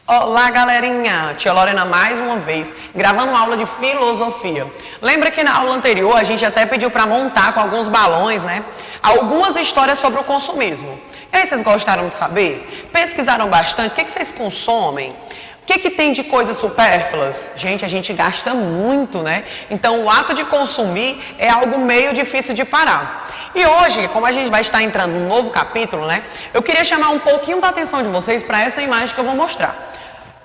Olá, galerinha! Tia Lorena mais uma vez, gravando uma aula de filosofia. Lembra que na aula anterior a gente até pediu para montar com alguns balões, né? Algumas histórias sobre o consumismo. E aí, vocês gostaram de saber? Pesquisaram bastante? O que vocês consomem? O que tem de coisas supérfluas? Gente, a gente gasta muito, né? Então, o ato de consumir é algo meio difícil de parar. E hoje, como a gente vai estar entrando num novo capítulo, né? Eu queria chamar um pouquinho da atenção de vocês para essa imagem que eu vou mostrar.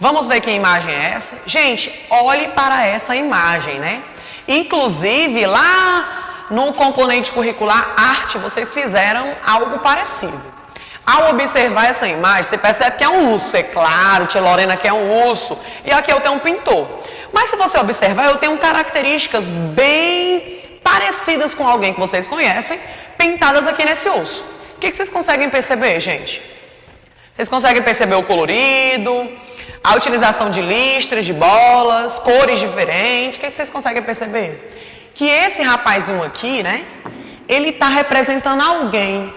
Vamos ver que imagem é essa? Gente, olhe para essa imagem, né? Inclusive, lá no componente curricular arte, vocês fizeram algo parecido. Ao observar essa imagem, você percebe que é um urso, é claro, tia Lorena quer um urso, e aqui eu tenho um pintor. Mas se você observar, eu tenho características bem parecidas com alguém que vocês conhecem, pintadas aqui nesse urso. O que vocês conseguem perceber, gente? Vocês conseguem perceber o colorido, a utilização de listras, de bolas, cores diferentes? O que vocês conseguem perceber? Que esse rapazinho aqui, né, ele está representando alguém,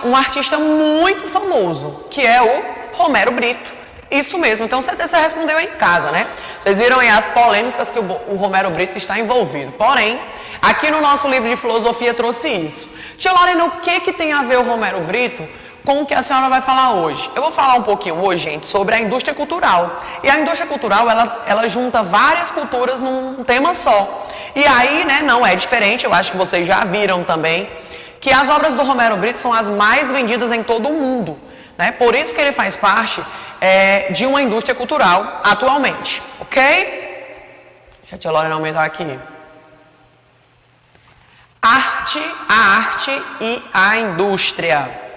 um artista muito famoso, que é o Romero Brito. Isso mesmo, então você respondeu em casa, né? Vocês viram aí as polêmicas que o Romero Brito está envolvido. Porém, aqui no nosso livro de filosofia trouxe isso. Tia Lorena, o que tem a ver o Romero Brito com o que a senhora vai falar hoje? Eu vou falar um pouquinho hoje, gente, sobre a indústria cultural. E a indústria cultural, ela junta várias culturas num tema só. E aí, né, não é diferente, eu acho que vocês já viram também, que as obras do Romero Brito são as mais vendidas em todo o mundo, né? Por isso que ele faz parte de uma indústria cultural atualmente, ok? Deixa a tia Lorena aumentar aqui. A arte e a indústria.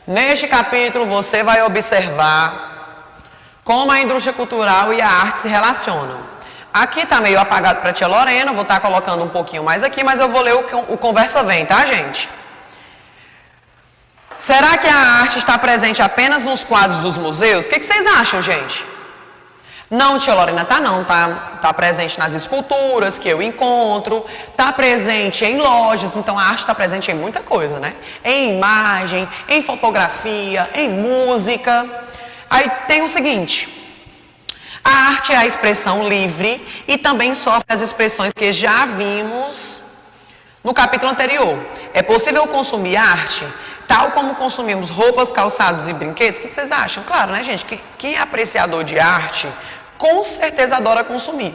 Neste capítulo você vai observar como a indústria cultural e a arte se relacionam. Aqui está meio apagado para a tia Lorena, vou estar colocando um pouquinho mais aqui, mas eu vou ler o Conversa Vem, tá, gente? Será que a arte está presente apenas nos quadros dos museus? O que vocês acham, gente? Não, tia Lorena, tá presente nas esculturas que eu encontro, tá presente em lojas, então a arte está presente em muita coisa, né? Em imagem, em fotografia, em música. Aí tem o seguinte, a arte é a expressão livre e também sofre as expressões que já vimos no capítulo anterior. É possível consumir arte tal como consumimos roupas, calçados e brinquedos? O que vocês acham? Claro, né, gente? Quem é apreciador de arte, com certeza adora consumir.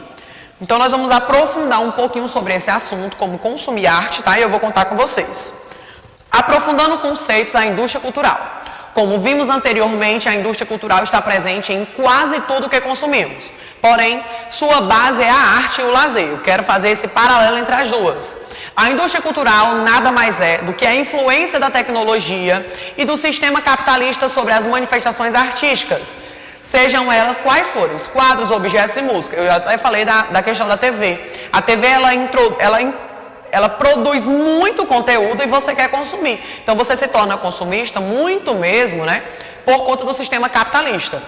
Então, nós vamos aprofundar um pouquinho sobre esse assunto, como consumir arte, tá? E eu vou contar com vocês. Aprofundando conceitos da indústria cultural. Como vimos anteriormente, a indústria cultural está presente em quase tudo que consumimos. Porém, sua base é a arte e o lazer. Eu quero fazer esse paralelo entre as duas. A indústria cultural nada mais é do que a influência da tecnologia e do sistema capitalista sobre as manifestações artísticas, sejam elas quais forem, os quadros, objetos e música. Eu já até falei da questão da TV. A TV, ela produz muito conteúdo e você quer consumir. Então, você se torna consumista muito mesmo, né, por conta do sistema capitalista.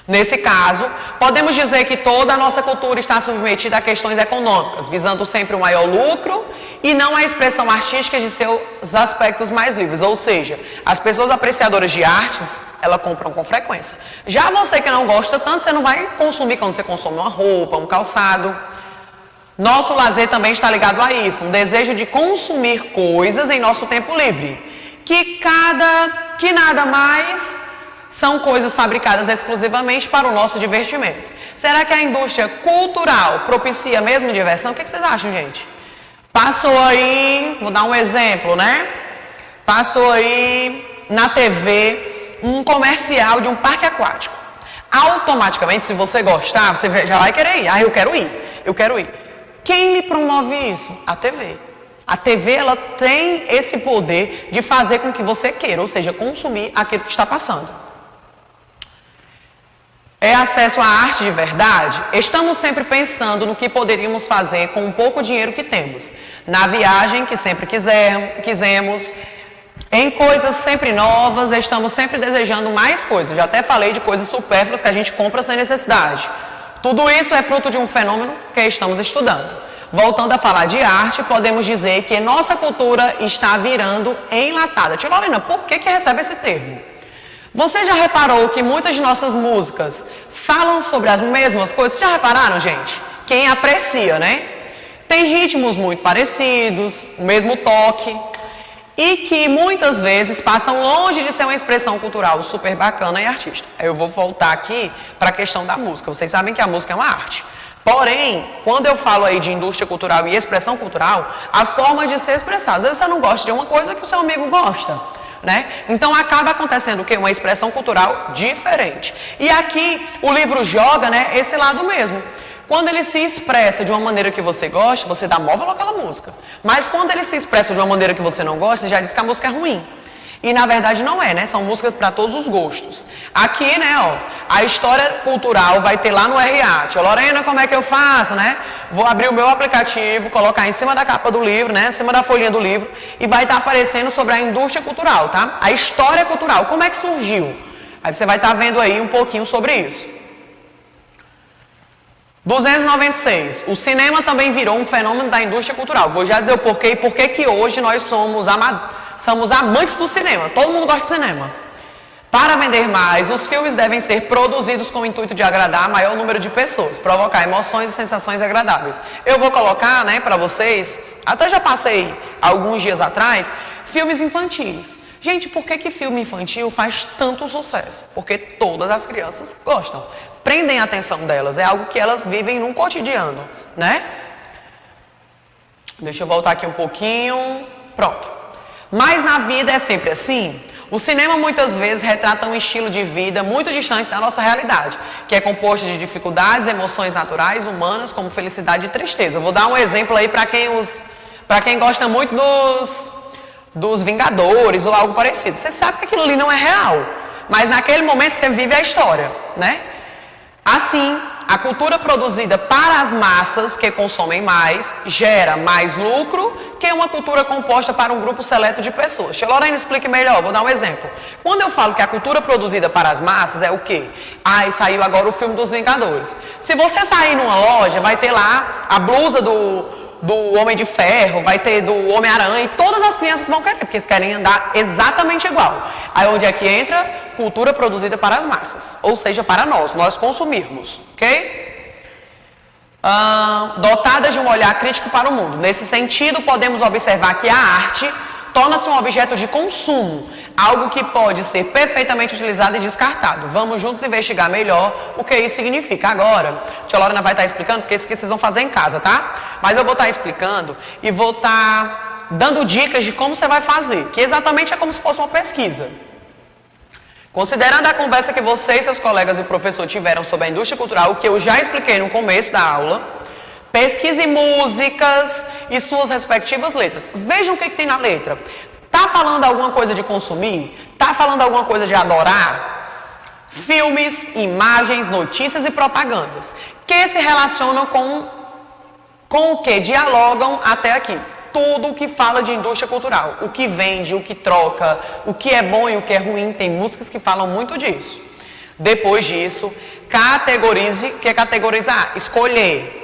Nesse caso, podemos dizer que toda a nossa cultura está submetida a questões econômicas, visando sempre o maior lucro e não a expressão artística de seus aspectos mais livres. Ou seja, as pessoas apreciadoras de artes, elas compram com frequência. Já você que não gosta tanto, você não vai consumir quando você consome uma roupa, um calçado. Nosso lazer também está ligado a isso, um desejo de consumir coisas em nosso tempo livre, que nada mais são coisas fabricadas exclusivamente para o nosso divertimento. Será que a indústria cultural propicia mesmo diversão? O que vocês acham, gente? Passou aí, vou dar um exemplo, né? Passou aí na TV um comercial de um parque aquático. Automaticamente, se você gostar, você já vai querer ir. Ah, eu quero ir. Quem me promove isso? A TV. A TV, ela tem esse poder de fazer com que você queira, ou seja, consumir aquilo que está passando. É acesso à arte de verdade? Estamos sempre pensando no que poderíamos fazer com o pouco dinheiro que temos. Na viagem que sempre quisemos, em coisas sempre novas, estamos sempre desejando mais coisas. Já até falei de coisas supérfluas que a gente compra sem necessidade. Tudo isso é fruto de um fenômeno que estamos estudando. Voltando a falar de arte, podemos dizer que nossa cultura está virando enlatada. Tia Lorena, por que recebe esse termo? Você já reparou que muitas de nossas músicas falam sobre as mesmas coisas? Já repararam, gente? Quem aprecia, né? Tem ritmos muito parecidos, o mesmo toque, e que muitas vezes passam longe de ser uma expressão cultural super bacana e artística. Eu vou voltar aqui para a questão da música. Vocês sabem que a música é uma arte. Porém, quando eu falo aí de indústria cultural e expressão cultural, a forma de se expressar. Às vezes você não gosta de uma coisa que o seu amigo gosta, né? Então acaba acontecendo o quê? Uma expressão cultural diferente. E aqui o livro joga, né, esse lado mesmo. Quando ele se expressa de uma maneira que você gosta, você dá mó valor àquela música. Mas quando ele se expressa de uma maneira que você não gosta, você já diz que a música é ruim. E na verdade não é, né? São músicas para todos os gostos. Aqui, né, ó, a história cultural vai ter lá no RH. Tia Lorena, como é que eu faço, né? Vou abrir o meu aplicativo, colocar em cima da capa do livro, né? Em cima da folhinha do livro, e vai estar aparecendo sobre a indústria cultural, tá? A história cultural, como é que surgiu? Aí você vai estar vendo aí um pouquinho sobre isso. 296. O cinema também virou um fenômeno da indústria cultural. Vou já dizer o porquê e por que hoje nós somos amantes do cinema. Todo mundo gosta de cinema. Para vender mais, os filmes devem ser produzidos com o intuito de agradar maior número de pessoas, provocar emoções e sensações agradáveis. Eu vou colocar, né, para vocês, até já passei alguns dias atrás, filmes infantis. Gente, por que filme infantil faz tanto sucesso? Porque todas as crianças gostam. Prendem a atenção delas, é algo que elas vivem no cotidiano, né? Deixa eu voltar aqui um pouquinho. Pronto. Mas na vida é sempre assim. O cinema muitas vezes retrata um estilo de vida muito distante da nossa realidade, que é composto de dificuldades, emoções naturais, humanas, como felicidade e tristeza. Eu vou dar um exemplo aí para quem gosta muito dos Vingadores ou algo parecido. Você sabe que aquilo ali não é real, mas naquele momento você vive a história, né? Assim, a cultura produzida para as massas que consomem mais gera mais lucro que uma cultura composta para um grupo seleto de pessoas. Tia Lorena, explique melhor, vou dar um exemplo. Quando eu falo que a cultura produzida para as massas é o quê? Saiu agora o filme dos Vingadores. Se você sair numa loja, vai ter lá a blusa do Homem de Ferro, vai ter do Homem-Aranha, e todas as crianças vão querer, porque eles querem andar exatamente igual. Aí onde é que entra? Cultura produzida para as massas, ou seja, para nós consumirmos, ok? Dotadas de um olhar crítico para o mundo. Nesse sentido, podemos observar que a arte torna-se um objeto de consumo, algo que pode ser perfeitamente utilizado e descartado. Vamos juntos investigar melhor o que isso significa. Agora, tia Lorena vai estar explicando, porque isso que vocês vão fazer em casa, tá? Mas eu vou estar explicando e vou estar dando dicas de como você vai fazer, que exatamente é como se fosse uma pesquisa. Considerando a conversa que você, seus colegas e o professor tiveram sobre a indústria cultural, o que eu já expliquei no começo da aula, pesquise músicas e suas respectivas letras. Vejam o que tem na letra. Tá falando alguma coisa de consumir? Tá falando alguma coisa de adorar? Filmes, imagens, notícias e propagandas que se relacionam com o que dialogam até aqui. Tudo o que fala de indústria cultural, o que vende, o que troca, o que é bom e o que é ruim, tem músicas que falam muito disso. Depois disso, categorize. O que é categorizar? Escolher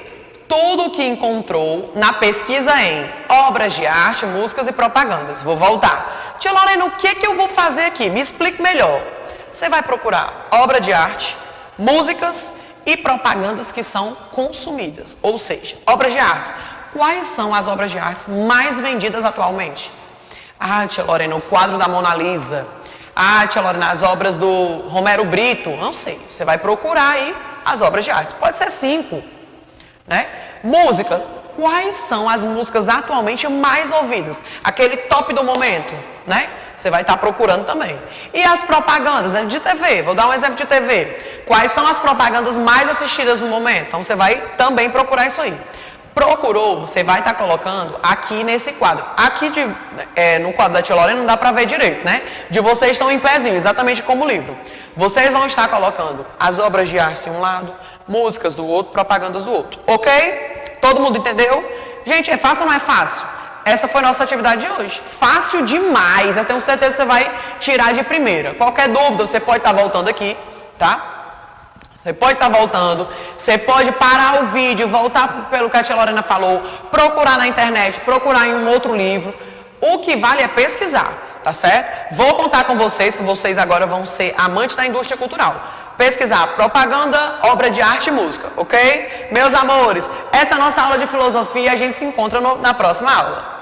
tudo o que encontrou na pesquisa em obras de arte, músicas e propagandas. Vou voltar. Tia Lorena, o que eu vou fazer aqui? Me explique melhor. Você vai procurar obra de arte, músicas e propagandas que são consumidas. Ou seja, obras de arte. Quais são as obras de arte mais vendidas atualmente? Tia Lorena, o quadro da Mona Lisa. Tia Lorena, as obras do Romero Brito. Não sei, você vai procurar aí as obras de arte. Pode ser 5, né? Música. Quais são as músicas atualmente mais ouvidas? Aquele top do momento, né? Você vai estar procurando também. E as propagandas, né, de TV. Vou dar um exemplo de TV. Quais são as propagandas mais assistidas no momento? Então, você vai também procurar isso aí. Procurou, você vai estar colocando aqui nesse quadro. Aqui no quadro da tia Lorena não dá para ver direito, né? De vocês estão em pezinho, exatamente como o livro. Vocês vão estar colocando as obras de arte de um lado, músicas do outro, propagandas do outro. Ok? Todo mundo entendeu? Gente, é fácil ou não é fácil? Essa foi a nossa atividade de hoje. Fácil demais. Eu tenho certeza que você vai tirar de primeira. Qualquer dúvida, você pode estar voltando aqui, tá? Você pode estar voltando, você pode parar o vídeo, voltar pelo que a tia Lorena falou, procurar na internet, procurar em um outro livro. O que vale é pesquisar. tá certo? Vou contar com vocês, que vocês agora vão ser amantes da indústria cultural. Pesquisar propaganda, obra de arte e música, ok? Meus amores, essa é a nossa aula de filosofia, a gente se encontra na próxima aula.